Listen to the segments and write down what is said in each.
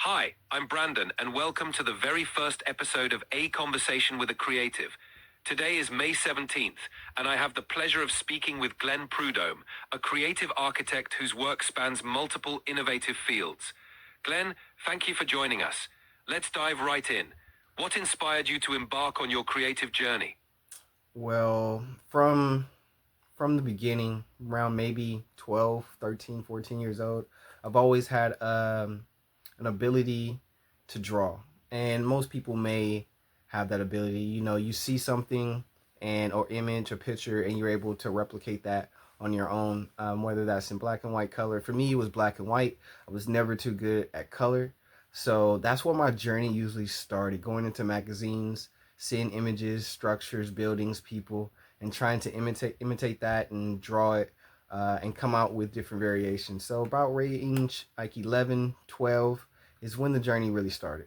Hi, I'm Brandon, and welcome to the very first episode of A Conversation with a Creative. Today is May 17th, and I have the pleasure of speaking with Glen Prudhomme, a creative architect whose work spans multiple innovative fields. Glen, thank you for joining us. Let's dive right in. What inspired you to embark on your creative journey? Well, from the beginning, around maybe 12, 13, 14 years old, I've always had an ability to draw. And most people may have that ability. You know, you see something and or image or picture and you're able to replicate that on your own, whether that's in black and white color. For me, it was black and white. I was never too good at color. So that's where my journey usually started, going into magazines, seeing images, structures, buildings, people, and trying to imitate that and draw it and come out with different variations. So about range like 11, 12 is when the journey really started.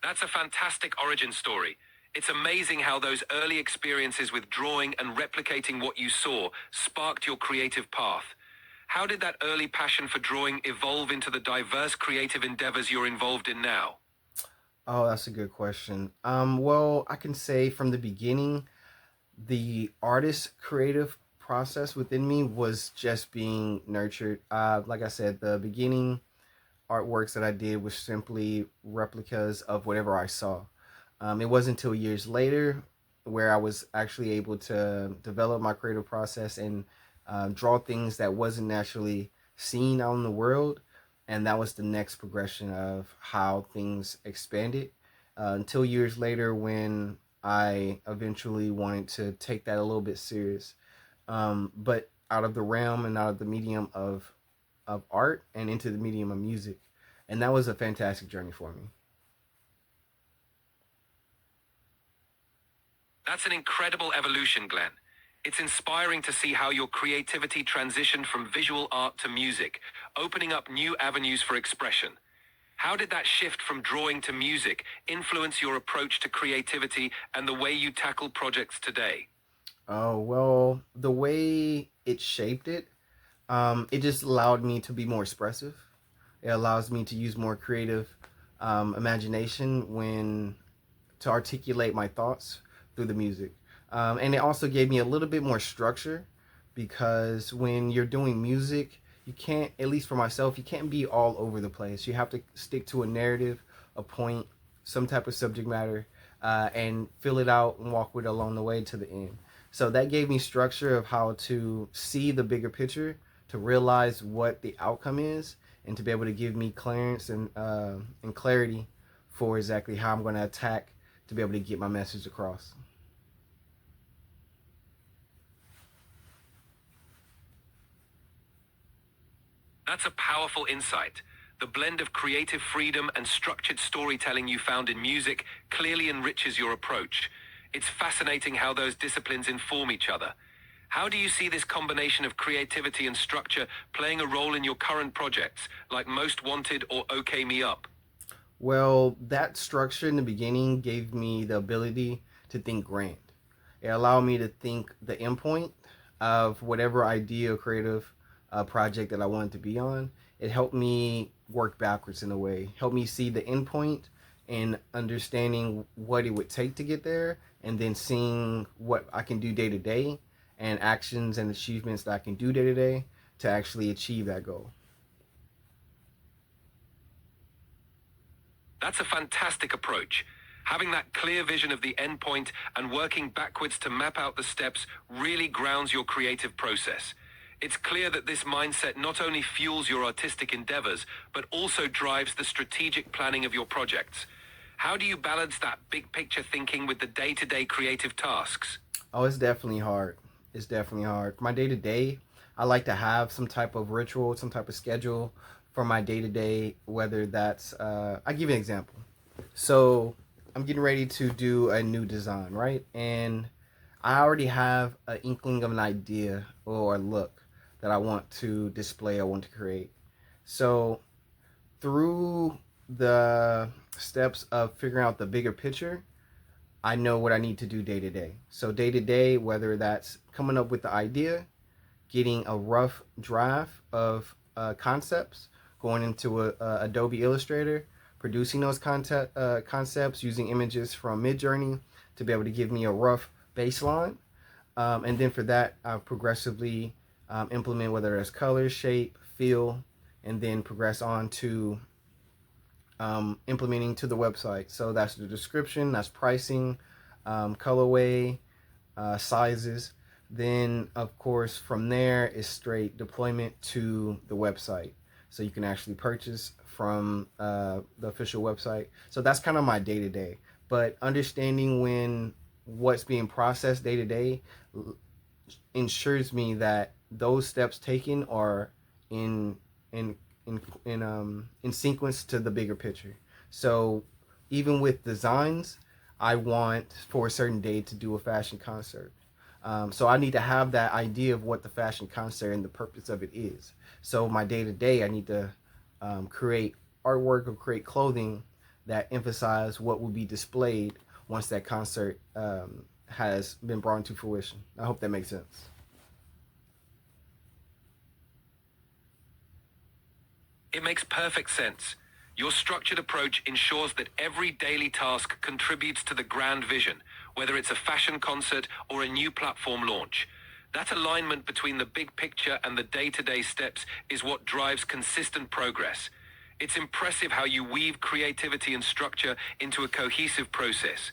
That's a fantastic origin story. It's amazing how those early experiences with drawing and replicating what you saw sparked your creative path. How did that early passion for drawing evolve into the diverse creative endeavors you're involved in now? Oh, that's a good question. Well, I can say from the beginning, the artist creative process within me was just being nurtured. Like I said, the beginning artworks that I did was simply replicas of whatever I saw. It wasn't until years later where I was actually able to develop my creative process and draw things that wasn't naturally seen out in the world. And that was the next progression of how things expanded until years later when I eventually wanted to take that a little bit serious. But out of the realm and out of the medium of art and into the medium of music. And that was a fantastic journey for me. That's an incredible evolution, Glenn. It's inspiring to see how your creativity transitioned from visual art to music, opening up new avenues for expression. How did that shift from drawing to music influence your approach to creativity and the way you tackle projects today? Oh, well, the way it shaped it just allowed me to be more expressive. It allows me to use more creative imagination when to articulate my thoughts through the music. And it also gave me a little bit more structure because when you're doing music, you can't, at least for myself, you can't be all over the place. You have to stick to a narrative, a point, some type of subject matter, and fill it out and walk with it along the way to the end. So that gave me structure of how to see the bigger picture, to realize what the outcome is, and to be able to give me clearance and clarity for exactly how I'm going to attack to be able to get my message across. That's a powerful insight. The blend of creative freedom and structured storytelling you found in music clearly enriches your approach. It's fascinating how those disciplines inform each other. How do you see this combination of creativity and structure playing a role in your current projects, like Most Wanted or OK Me Up? Well, that structure in the beginning gave me the ability to think grand. It allowed me to think the endpoint of whatever idea or creative project that I wanted to be on. It helped me work backwards in a way, helped me see the endpoint and understanding what it would take to get there, and then seeing what I can do day to day and actions and achievements that I can do day to day to actually achieve that goal. That's a fantastic approach. Having that clear vision of the endpoint and working backwards to map out the steps really grounds your creative process. It's clear that this mindset not only fuels your artistic endeavors, but also drives the strategic planning of your projects. How do you balance that big picture thinking with the day-to-day creative tasks? Oh, it's definitely hard. It's definitely hard. My day to day, I like to have some type of ritual, some type of schedule for my day to day. Whether that's, I give you an example. So I'm getting ready to do a new design, right? And I already have an inkling of an idea or a look that I want to display, I want to create. So through the steps of figuring out the bigger picture, I know what I need to do day to day. So day to day, whether that's coming up with the idea, getting a rough draft of concepts, going into Adobe Illustrator, producing those concepts using images from Midjourney to be able to give me a rough baseline. And then for that, I'll progressively implement whether it's color, shape, feel, and then progress on to implementing to the website. So that's the description, that's pricing, colorway, sizes. Then, of course, from there is straight deployment to the website. So you can actually purchase from the official website. So that's kind of my day to day. But understanding when what's being processed day to day ensures me that those steps taken are in in in sequence to the bigger picture. So even with designs, I want for a certain day to do a fashion concert. So I need to have that idea of what the fashion concert and the purpose of it is. So my day to day, I need to create artwork or create clothing that emphasize what will be displayed once that concert has been brought into fruition. I hope that makes sense. It makes perfect sense. Your structured approach ensures that every daily task contributes to the grand vision, whether it's a fashion concert or a new platform launch. That alignment between the big picture and the day-to-day steps is what drives consistent progress. It's impressive how you weave creativity and structure into a cohesive process.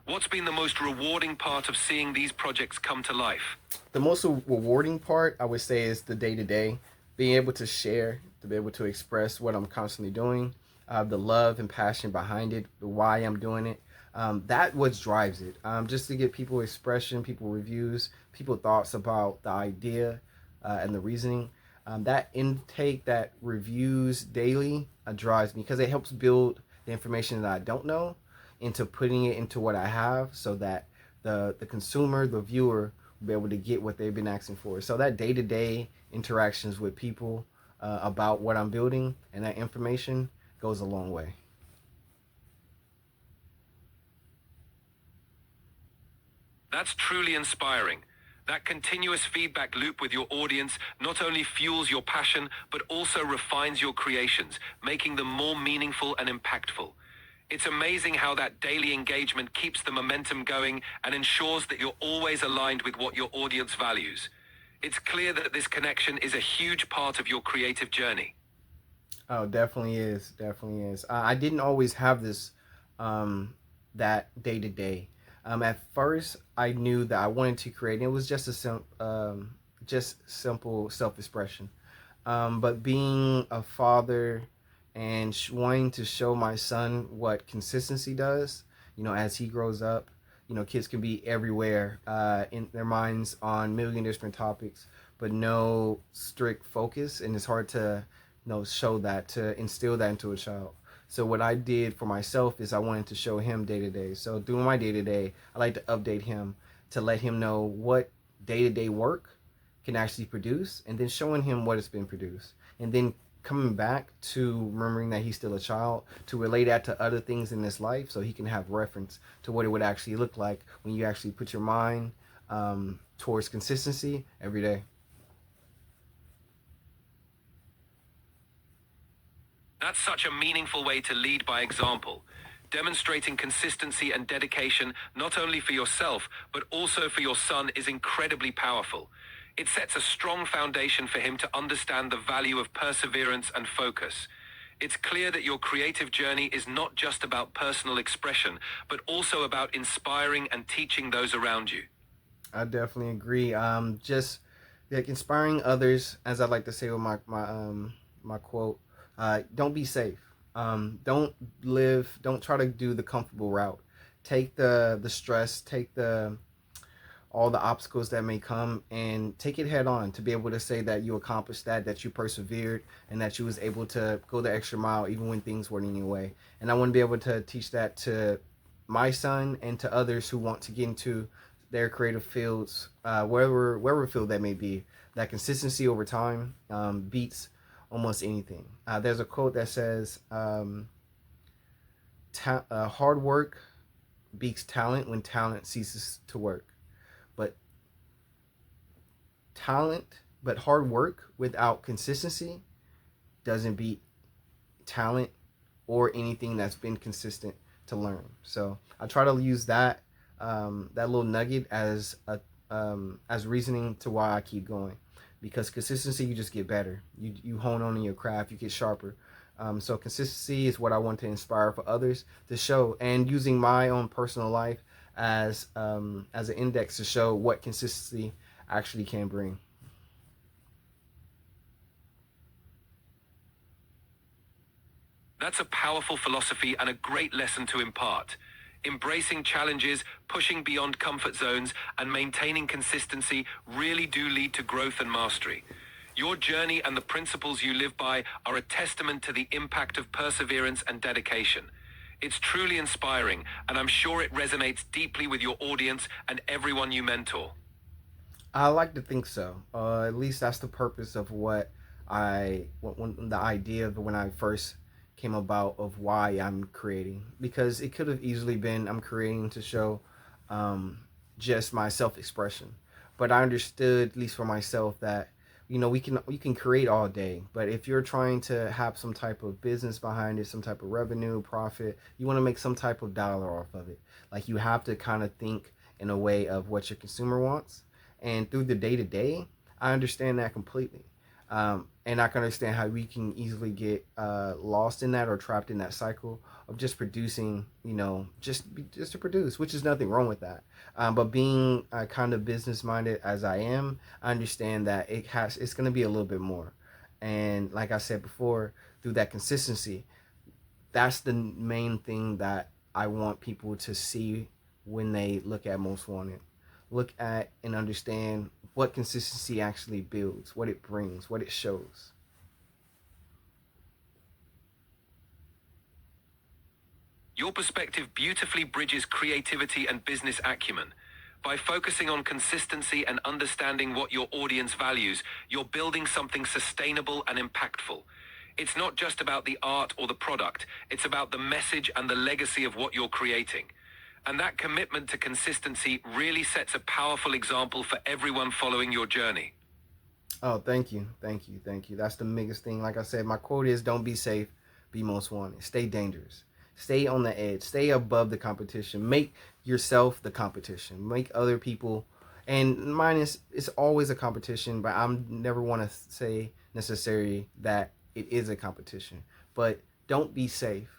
What's been the most rewarding part of seeing these projects come to life? The most rewarding part, I would say, is the day to day, being able to share, to be able to express what I'm constantly doing, the love and passion behind it, the why I'm doing it. That what drives it. Just to get people expression, people reviews, people thoughts about the idea and the reasoning. That intake, that reviews daily, drives me because it helps build the information that I don't know into putting it into what I have, so that the consumer, the viewer, will be able to get what they've been asking for. So that day to day interactions with people about what I'm building and that information goes a long way. That's truly inspiring. That continuous feedback loop with your audience not only fuels your passion, but also refines your creations, making them more meaningful and impactful. It's amazing how that daily engagement keeps the momentum going and ensures that you're always aligned with what your audience values. It's clear that this connection is a huge part of your creative journey. Oh, definitely is. Definitely is. I didn't always have this, that day to day. At first, I knew that I wanted to create. And it was just just simple self expression. But being a father and wanting to show my son what consistency does, as he grows up, kids can be everywhere in their minds on a million different topics, but no strict focus, and it's hard to, show that, to instill that into a child. So what I did for myself is I wanted to show him day to day. So doing my day to day, I like to update him to let him know what day to day work can actually produce, and then showing him what has been produced, and then coming back to remembering that he's still a child, to relate that to other things in his life so he can have reference to what it would actually look like when you actually put your mind towards consistency every day. That's such a meaningful way to lead by example, demonstrating consistency and dedication not only for yourself, but also for your son is incredibly powerful. It sets a strong foundation for him to understand the value of perseverance and focus. It's clear that your creative journey is not just about personal expression, but also about inspiring and teaching those around you. I definitely agree. Just like inspiring others, as I like to say with my quote, don't be safe. Don't live. Don't try to do the comfortable route. Take the stress. Take the all the obstacles that may come, and take it head on to be able to say that you accomplished that you persevered, and that you was able to go the extra mile even when things weren't in your way. And I want to be able to teach that to my son and to others who want to get into their creative fields, wherever field that may be. That consistency over time beats almost anything. There's a quote that says, "Hard work beats talent when talent ceases to work." But talent But hard work without consistency doesn't beat talent or anything that's been consistent to learn. So I try to use that little nugget as reasoning to why I keep going, because consistency, you just get better. You hone on in your craft, you get sharper. So consistency is what I want to inspire for others to show, and using my own personal life as an index to show what consistency actually can bring. That's a powerful philosophy and a great lesson to impart. Embracing challenges, pushing beyond comfort zones, and maintaining consistency really do lead to growth and mastery. Your journey and the principles you live by are a testament to the impact of perseverance and dedication. It's truly inspiring, and I'm sure it resonates deeply with your audience and everyone you mentor. I like to think so. At least that's the purpose of when the idea of when I first came about of why I'm creating. Because it could have easily been I'm creating to show um, just my self expression, but I understood, at least for myself, that we can create all day, but if you're trying to have some type of business behind it, some type of revenue, profit, you want to make some type of dollar off of it. Like, you have to kind of think in a way of what your consumer wants, and through the day to day, I understand that completely. And I can understand how we can easily get lost in that or trapped in that cycle of just producing, just to produce, which is nothing wrong with that. But being kind of business minded as I am, I understand that it's going to be a little bit more. And like I said before, through that consistency, that's the main thing that I want people to see when they look at Most Wanted. Look at and understand what consistency actually builds, what it brings, what it shows. Your perspective beautifully bridges creativity and business acumen. By focusing on consistency and understanding what your audience values, you're building something sustainable and impactful. It's not just about the art or the product, it's about the message and the legacy of what you're creating. And that commitment to consistency really sets a powerful example for everyone following your journey. Oh, thank you, thank you, thank you. That's the biggest thing. Like I said, my quote is: "Don't be safe, be most wanted. Stay dangerous. Stay on the edge. Stay above the competition. Make yourself the competition. Make other people." And mine is, it's always a competition, but I'm never want to say necessarily that it is a competition. But don't be safe.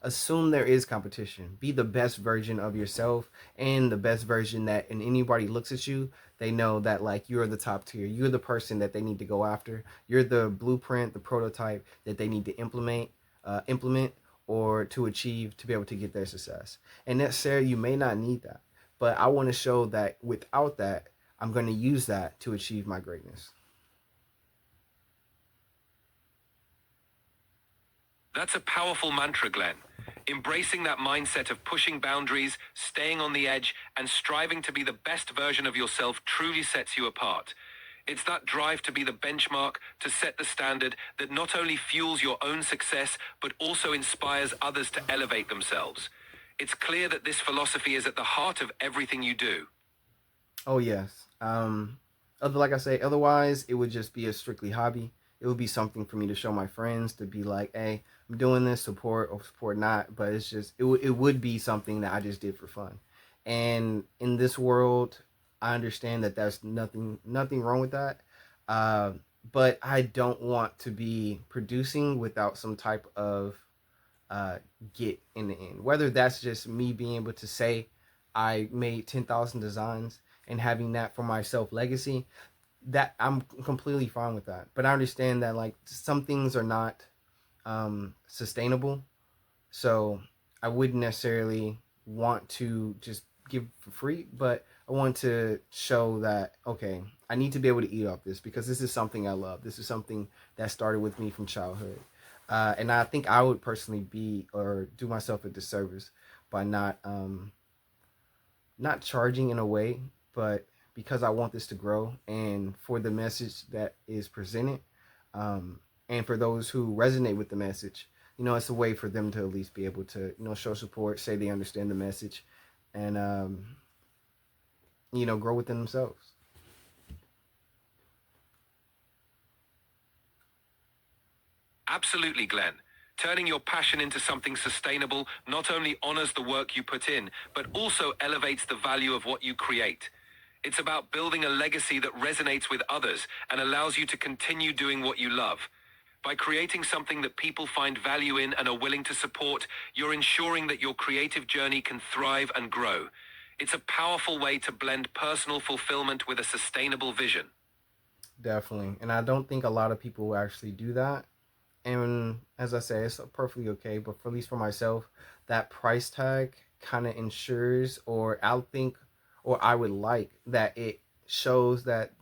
Assume there is competition. Be the best version of yourself, and the best version that, and anybody looks at you, they know that, like, you're the top tier. You're the person that they need to go after. You're the blueprint, the prototype that they need to implement or to achieve to be able to get their success. And necessarily, you may not need that, but I want to show that without that, I'm going to use that to achieve my greatness. That's a powerful mantra, Glenn. Embracing that mindset of pushing boundaries, staying on the edge, and striving to be the best version of yourself truly sets you apart. It's that drive to be the benchmark, to set the standard, that not only fuels your own success, but also inspires others to elevate themselves. It's clear that this philosophy is at the heart of everything you do. Oh yes. Like I say, otherwise it would just be a strictly hobby. It would be something for me to show my friends, to be like, "Hey, I'm doing this, support or support not." But it would be something that I just did for fun. And in this world, I understand that there's nothing wrong with that. Uh, but I don't want to be producing without some type of uh, get in the end. Whether that's just me being able to say I made 10,000 designs and having that for myself legacy, that I'm completely fine with that. But I understand that, like, some things are not sustainable. So I wouldn't necessarily want to just give for free, but I want to show that, okay, I need to be able to eat off this because this is something I love. This is something that started with me from childhood. And I think I would personally be or do myself a disservice by not charging in a way, but because I want this to grow and for the message that is presented, and for those who resonate with the message, it's a way for them to at least be able to, show support, say they understand the message, and grow within themselves. Absolutely, Glenn. Turning your passion into something sustainable not only honors the work you put in, but also elevates the value of what you create. It's about building a legacy that resonates with others and allows you to continue doing what you love. By creating something that people find value in and are willing to support, you're ensuring that your creative journey can thrive and grow. It's a powerful way to blend personal fulfillment with a sustainable vision. Definitely. And I don't think a lot of people will actually do that. And as I say, it's perfectly okay. But for, at least for myself, that price tag kind of ensures, or I'll think, or I would like that it shows that,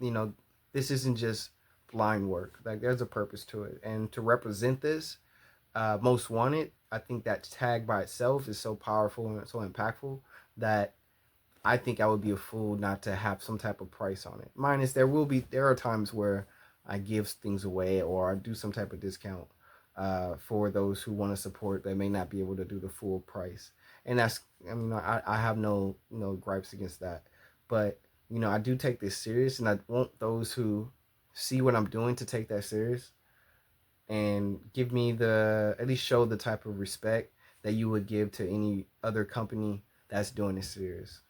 this isn't just blind work. Like there's a purpose to it. And to represent this, most wanted, I think that tag by itself is so powerful and so impactful that I think I would be a fool not to have some type of price on it. Minus there are times where I give things away or I do some type of discount for those who want to support that may not be able to do the full price. And that's, I have no gripes against that. But I do take this serious, and I want those who see what I'm doing to take that serious and give me at least show the type of respect that you would give to any other company that's doing this serious.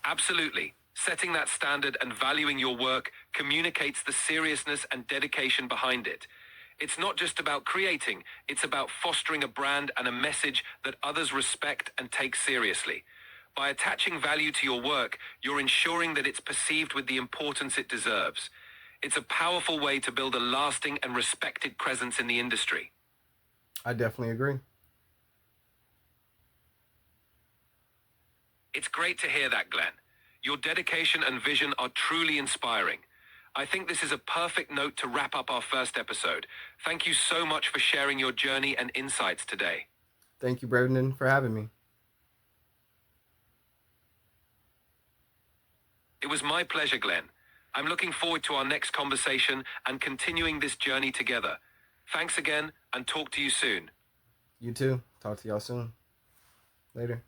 Absolutely. Setting that standard and valuing your work communicates the seriousness and dedication behind it. It's not just about creating, it's about fostering a brand and a message that others respect and take seriously. By attaching value to your work, you're ensuring that it's perceived with the importance it deserves. It's a powerful way to build a lasting and respected presence in the industry. I definitely agree. It's great to hear that, Glenn. Your dedication and vision are truly inspiring. I think this is a perfect note to wrap up our first episode. Thank you so much for sharing your journey and insights today. Thank you, Brendan, for having me. It was my pleasure, Glenn. I'm looking forward to our next conversation and continuing this journey together. Thanks again, and talk to you soon. You too. Talk to y'all soon. Later.